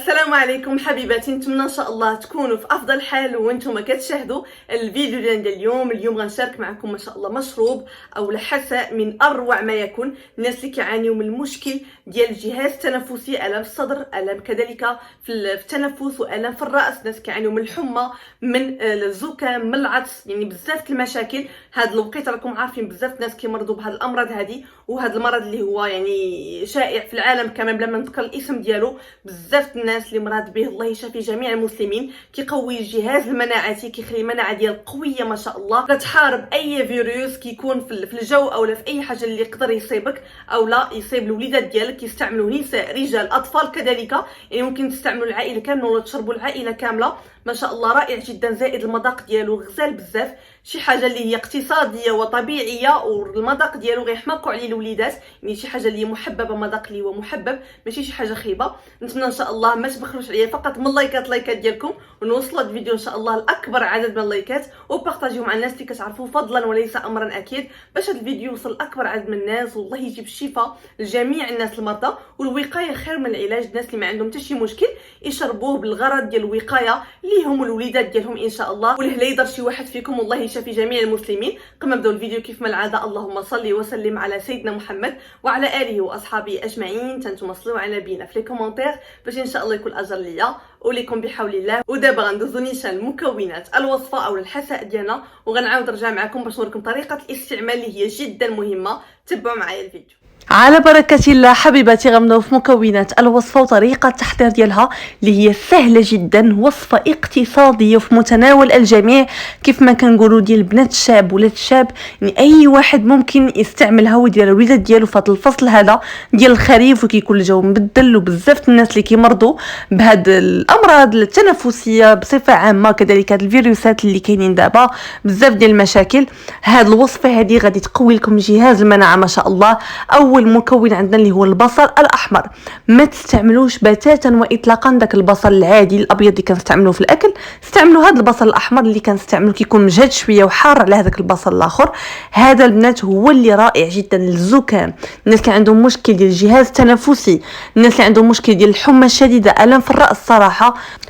السلام عليكم حبيباتي، نتمنى ان شاء الله تكونوا في افضل حال وانتم كتشاهدوا الفيديو ديال اليوم غنشارك معكم ما شاء الله مشروب او حساء من اروع ما يكون. الناس اللي كيعانيوا من المشكل ديال الجهاز التنفسي، الام في الصدر، الام كذلك في التنفس، والام في الراس، ناس كيعانيوا من الحمى، من الزكام، من العطس، يعني بزاف المشاكل. هذا الوقت راكم عارفين بزاف الناس كيمرضوا بهذه الامراض هذه، وهذا المرض اللي هو يعني شائع في العالم كمان بلا ما نذكر الاسم ديالو. بزاف الناس اللي مرض به الله يشافي جميع المسلمين. كيقوي الجهاز المناعتي، كيخلي المناعه ديال قويه ما شاء الله، كتحارب اي فيروس كيكون في الجو او في اي حاجه اللي يقدر يصيبك او لا يصيب الوليدات ديالك. كيستعملوا نساء، رجال، اطفال كذلك، يعني ممكن تستعملوا العائله كامله ولا تشربوا العائله كامله. ما شاء الله رائع جدا، زائد المذاق ديالو غزال بزاف، شي حاجه اللي هي اقتصاديه وطبيعيه، والمذاق ديالو غيحماقوا عليه الوليدات، يعني شي حاجه اللي محببه، مذاق اللي هو محبب، ماشي شي حاجه خايبه. نتمنى ان شاء الله ما تبخلوش عليا فقط من لايكات ديالكم، ونوصلوا الفيديو ان شاء الله لاكبر عدد من اللايكات، وبارطاجيو مع الناس اللي كتعرفوا فضلا وليس امرا اكيد، باش هذا الفيديو يوصل لاكبر عدد من الناس، والله يجيب الشفاء لجميع الناس المرضى. والوقايه خير من العلاج. الناس اللي ما عندهم حتى شي مشكل يشربوه بالغرض ديال الوقايه ليهم والوليدات ديالهم ان شاء الله، وله يضر شي واحد فيكم، والله يشافي جميع المسلمين. قبل ما نبداو الفيديو كيف ما العاده، اللهم صل وسلم على سيدنا محمد وعلى اله واصحابه اجمعين. تنتم صلوا على نبينا في لي كومونتير باش ان شاء الله يكون اجر ليا وليكم بحول الله. ودابا غندوزو نيشان المكونات الوصفه او الحساء ديالنا، وغنعاود نرجع معكم باش نوريكم طريقه الاستعمال اللي هي جدا مهمه. تبعوا معايا الفيديو. على بركة الله حبيباتي، غنبداو في مكونات الوصفة وطريقة التحضير ديالها اللي هي سهلة جدا، وصفة اقتصادية وفي متناول الجميع، كيف ما كنقولوا ديال بنات الشاب ولاد الشاب، يعني اي واحد ممكن يستعملها ويدير الولاد ديالو في هذا الفصل هذا ديال الخريف، وكيكون الجو مبدل، وبزاف الناس اللي كيمرضوا بهاد الامراض التنفسية بصفة عامة، كذلك هاد الفيروسات اللي كاينين دابا، بزاف ديال المشاكل. هاد الوصفة هذه غادي تقوي لكم جهاز المناعة ما شاء الله. اول مكون عندنا اللي هو البصل الاحمر، ما تستعملوش بتاتا واطلاقا داك البصل العادي الابيض اللي كنستعملوه في الاكل. استعملوا هذا البصل الاحمر اللي كنستعملوه، كيكون مجهد شويه وحار على هذاك البصل الاخر. هذا البنات هو اللي رائع جدا للزكام، الناس اللي عندهم مشكل ديال الجهاز التنفسي، الناس اللي عندهم مشكل ديال الحمى الشديده، الم في الراس.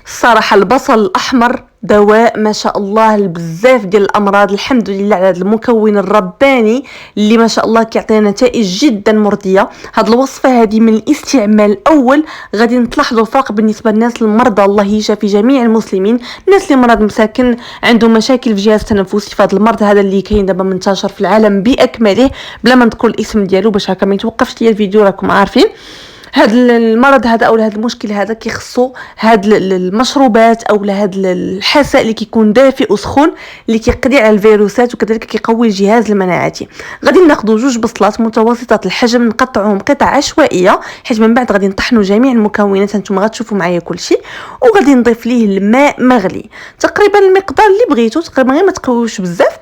الصراحه البصل الاحمر دواء ما شاء الله لبزاف ديال الامراض. الحمد لله على هذا المكون الرباني اللي ما شاء الله كيعطينا نتائج جدا مرضيه. هذه الوصفه هذه من الاستعمال الاول غادي نتلاحظوا الفرق بالنسبه للناس المرضى، الله يشافي جميع المسلمين. الناس اللي مرض مساكن عندهم مشاكل في الجهاز التنفسي، فهذا المرض هذا اللي كاين دابا منتشر في العالم باكمله بلا ما نذكر الاسم ديالو باش هكا ما يتوقفش ليا الفيديو، راكم عارفين. هذا المرض هذا او هذا المشكل هذا كيخصو هاد المشروبات او هاد الحساء اللي كيكون دافئ وسخون، اللي كيقضي على الفيروسات وكذلك كيقوي الجهاز المناعتي. غادي ناخذوا 2 بصلات متوسطه الحجم، نقطعوهم قطع عشوائيه، حيت من بعد غادي نطحنوا جميع المكونات، انتم غتشوفوا معايا كل شيء. وغادي نضيف ليه الماء مغلي تقريبا المقدار اللي بغيتو، تقريبا غير ما تقويوش بزاف.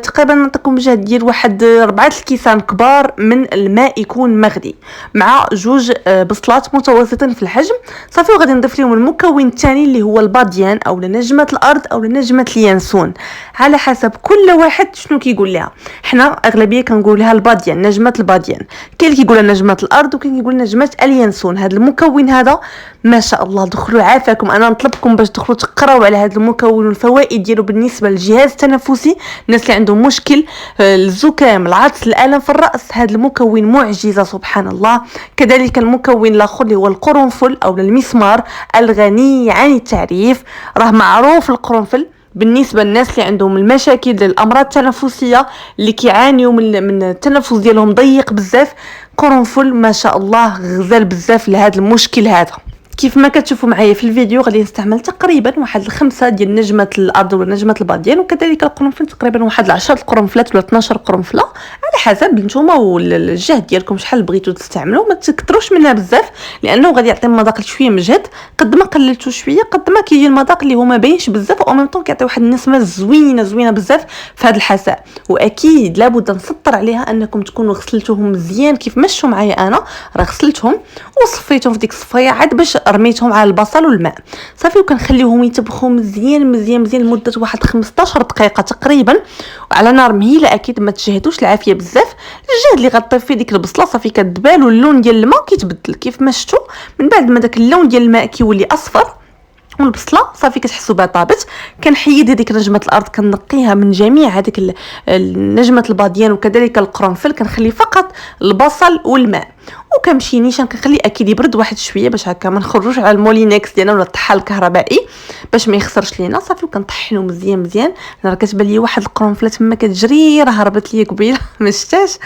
تقريبا نعطيكم جهد ديال واحد 4 الكيسان كبار من الماء يكون مغلي مع 2 بصلات متوسطين في الحجم. صافي، وغادي نضيف لهم المكون الثاني اللي هو الباديان او نجمه الارض او نجمه اليانسون، على حسب كل واحد شنو كيقول لها. حنا اغلبيه كنقول لها الباديان، نجمه الباديان. كاين اللي كيقول لها نجمه الارض، وكاين اللي كيقول نجمه اليانسون. هذا المكون هذا ما شاء الله دخلوا عافاكم، انا نطلبكم باش تدخلوا تقراوا على هذا المكون والفوائد ديالو بالنسبه للجهاز التنفسي. الناس اللي عندهم مشكل الزكام، العطس، الالم في الراس، هذا المكون معجزه سبحان الله. كذلك المكون الاخر اللي هو القرنفل او المسمار، الغني عن التعريف. راه معروف القرنفل بالنسبه للناس اللي عندهم المشاكل ديال الامراض التنفسيه، اللي كيعانيوا من التنفس ديالهم ضيق بزاف. قرنفل ما شاء الله غزال بزاف لهذا المشكل هذا. كيف ما كتشوفوا معايا في الفيديو غادي نستعمل تقريبا واحد 5 ديال نجمه الارض ولا نجمه الباديان، وكذلك القرنفل تقريبا واحد 10 قرنفلات ولا 12 قرنفله، على حسب نتوما والجهد ديالكم شحال بغيتوا تستعملوا. ما تكثروش منها بزاف لانه غادي يعطي المذاق شويه مجهد. قد ما قللتوا شويه قد ما كيجي المذاق اللي هو ما باينش بزاف، او ميم طون كيعطي واحد النسمه زوينه بزاف في هذا الحساء. واكيد لابد نسطر عليها انكم تكونوا غسلتوهم مزيان كيف مشوا معايا انا، راه غسلتهم وصفيتهم في ديك الصفيه عاد باش رميتهم على البصل والماء صافي، وكنخليوهم يتبخوا مزيان مزيان مزيان لمده واحد 15 دقيقه تقريبا، وعلى نار مهيله. اكيد ما تجهدوش العافيه بزاف. الجهد اللي غطيف فيه ديك البصله صافي كتبال، واللون ديال الماء كيتبدل كيف ما شفتوا. من بعد ما داك اللون ديال الماء كيولي اصفر والبصله صافي كتحسوا بها طابت، كنحيد هذيك نجمه الارض، كنقيها من جميع هذيك نجمه الباديان وكذلك القرنفل، كنخلي فقط البصل والماء وكنمشي نيشان. كنخلي اكيد يبرد واحد شويه باش هكا ما نخرجوش على المولينكس ديالنا ولا الطحال الكهربائي باش ما يخسرش لينا. صافي وكنطحنوا مزيان مزيان. انا راه كتبان لي واحد القرنفله تما كتجري، راه هربت لي قبيله ما شفتاش،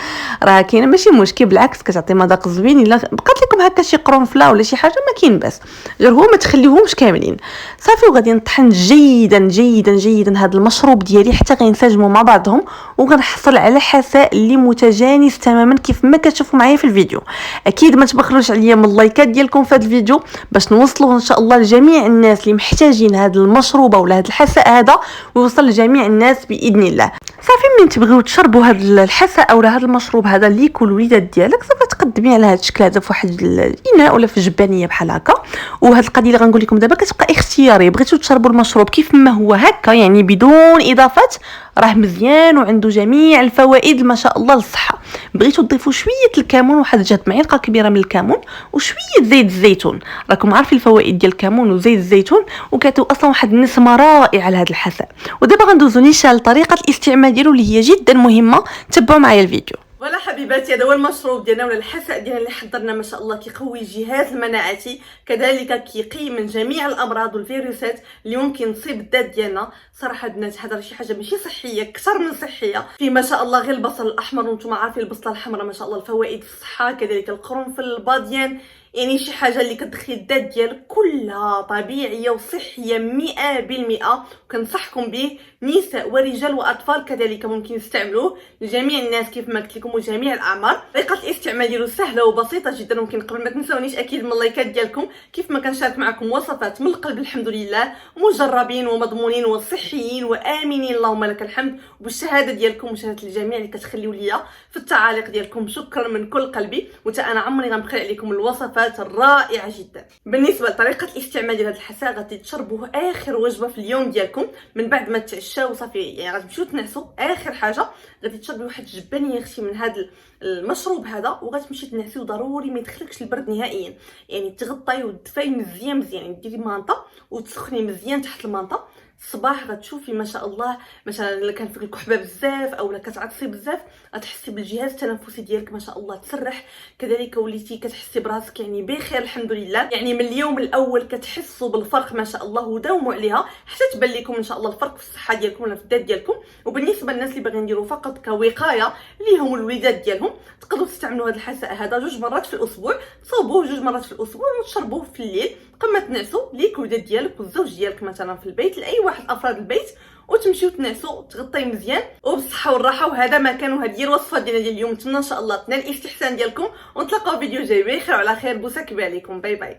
راه كاينه ماشي مشكل، بالعكس كتعطي مذاق زوين. الا بقات لكم هكا شي قرنفله ولا شي حاجه ما كاين باس، غير هو ما تخليوهمش كاملين. صافي وغادي نطحن جيدا جيدا جيدا هذا المشروب ديالي حتى غينسجموا مع بعضهم، وغنحصل على حساء اللي متجانس تماما كيف ما كتشوفوا معايا في الفيديو. اكيد ما تبخلوش عليا من اللايكات ديالكم في هذا الفيديو باش نوصلوا ان شاء الله لجميع الناس اللي محتاجين هذا المشروب ولا هذا الحساء هذا، ويوصل لجميع الناس باذن الله. صافي من تبغيو تشربوا هذا الحساء او هذا المشروب هذا اللي يكون الوليدات ديالك، صافي تقدميه على هذا الشكل هذا في واحد الاناء ولا في الجبانيه بحال هكا. وهذه القضيه اللي غنقول لكم دابا كتبقى اختياري، بغيتو تشربوا المشروب كيف ما هو هكا يعني بدون اضافات، راه مزيان وعنده جميع الفوائد ما شاء الله للصحه. بغيتو تضيفوا شويه الكمون، واحد جهه معلقه كبيره من الكمون وشويه زيت الزيتون، راكم عارفين الفوائد ديال الكمون وزيت الزيتون، وكاتو اصلا واحد النسمه رائعه لهذا الحساء. ودابا غندوزو نيشان لطريقه الاستعمال ديالو اللي هي جدا مهمه، تبعوا معايا الفيديو. ولا حبيباتي، هذا هو المشروب ديالنا ولا الحساء ديالنا اللي حضرنا ما شاء الله. كيقوي الجهاز المناعتي، كذلك كيقي من جميع الامراض والفيروسات اللي ممكن تصيب الذات ديالنا. صراحه البنات هذا شي حاجه ماشي صحيه، اكثر من صحيه. في ما شاء الله غير البصل الاحمر، وانتم عارفين البصله الحمراء ما شاء الله الفوائد في الصحه، كذلك القرنفل الباديان، يعني شي حاجه اللي كتدخل الذات ديالك كلها طبيعيه وصحيه 100%. وكنصحكم به نساء ورجال واطفال كذلك ممكن يستعملوه لجميع الناس كيف ما قلت لكم وجميع الاعمار. طريقه الاستعمال ديالو سهله وبسيطه جدا. ممكن قبل ما تنسونيش اكيد من اللايكات ديالكم، كيف ما كنشارك معكم وصفات من القلب الحمد لله، مجربين ومضمونين وصحيين وامنين اللهم لك الحمد. وبالشهاده ديالكم وشهاده الجميع اللي كتخليو ليا في التعاليق ديالكم، شكرا من كل قلبي. وتا انا عمري غنبخل عليكم الوصفات الرائعه جدا. بالنسبه لطريقه الاستعمال ديال هذا الحساء، غادي تشربوه اخر وجبه في اليوم ديالكم من بعد ما تعشاو صافي، يعني غتمشيو تنعسوا. اخر حاجه غادي تشربي واحد الجبانيه اختي من هذا المشروب هذا، وغتمشي تنعسي. وضروري ما يدخلكش البرد نهائيا، يعني تغطي ودفاي مزيان مزيان، يعني ديري مانطه وتسخني مزيان تحت المانطه. الصباح غتشوفي ما شاء الله، مثلا الا كان فيك الكحبه بزاف او لا كتعطسي بزاف، غتحسي بالجهاز التنفسي ديالك ما شاء الله تسرح، كذلك وليتي كتحسي براسك يعني بخير الحمد لله. يعني من اليوم الاول كتحسوا بالفرق ما شاء الله، وداوموا عليها حتى تبان لكم ان شاء الله الفرق في الصحه ديالكم ولا في الذات ديالكم. وبالنسبه للناس اللي باغيين يديروا فقط كوقايه ليهم الوليدات ديالهم، تقدروا تستعملوا هذا الحساء هذا 2 مرات في الاسبوع. تصوبوه 2 مرات في الاسبوع وتشربوه في الليل قبل ما تنعسوا ليك وليدات ديالك والزوج ديالك مثلا في البيت، لاي واحد افراد البيت، وتمشيو تنعسوا تغطي مزيان وبالصحه والراحه. وهذا ما كان، وهذه هي الوصفه ديالنا اليوم. نتمنى ان شاء الله تنال الاستحسان ديالكم، ونتلاقاو فيديو جاي بخير وعلى خير. بوسه كبيره عليكم، باي باي.